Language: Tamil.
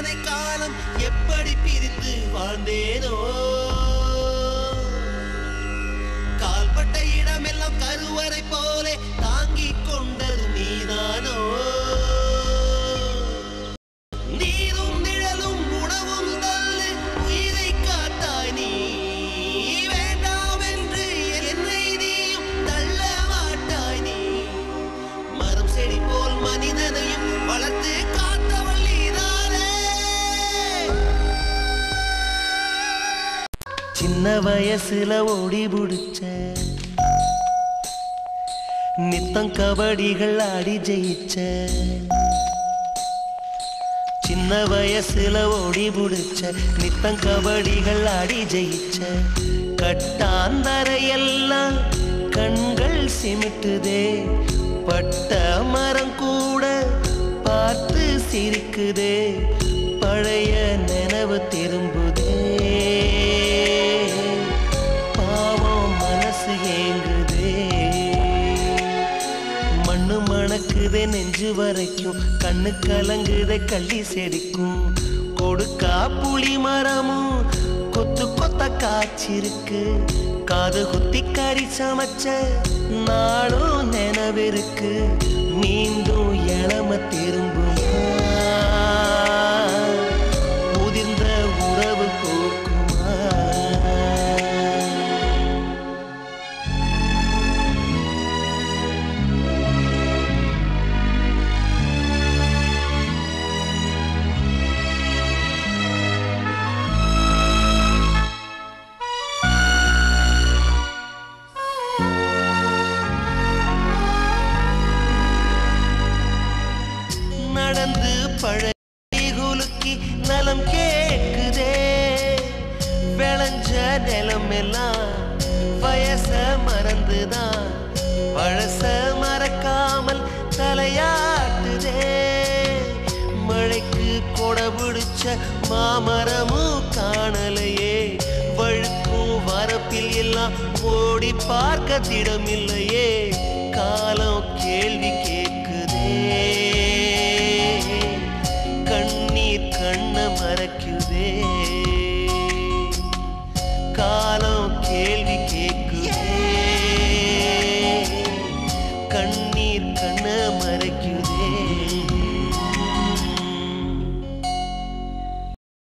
இத்தனை காலம் எப்படி பிரிந்து வாழ்ந்தேனோ கால்பட்ட இடமெல்லாம் கருவறை போலே தாங்கிக் கொண்டது நீதானோ நீரும் நிழலும் உணவும் தள்ளு உயிரை காத்தாய் நீ வேண்டாம் என்று என்னை நீயும் தள்ள மாட்டாய் நீ மரம் செடி போல் மனிதனையும் வளர்த்து காத்தவள் நீதானே சின்ன வயசுல ஓடி புடிச்ச நித்தம் கபடிகள் ஆடி ஜெயிச்ச சின்ன வயசுல ஓடி புடிச்ச நித்தம் கபடிகள் ஆடி ஜெயிச்ச கட்டாந்தரையெல்லாம் கண்கள் சிமிட்டுதே பட்ட மரம் கூட பார்த்து சிரிக்குதே பழைய நினைவு திரும்புதே பாவம் மனசு ஏங்குதே மண்ணு மணக்குதே நெஞ்சு வரைக்கும் கண்ணு கலங்குதே கள்ளி செடிக்கும் கொடுக்கா புளி மரமும் கொத்து கொத்த காய்ச்சிருக்கு காது குத்தி கறி சமைச்ச நாளும் நினைவிருக்கு மீண்டும் இளம திரும்புமா முதிர்ந்த உறவு போக்குமா நடந்து பழகுலுக்கி நலம் கேட்குதே விளைஞ்ச நிலம் எல்லாம் வயச மறந்துதான் பழச மறக்காமல் தலையாட்டுதே மழைக்கு கொடை பிடிச்ச மாமரமும் காணலையே வழுக்கும் வரப்பில் எல்லாம் ஓடி பார்க்க திடமில்லையே காலம் கேள்வி கேட்குதே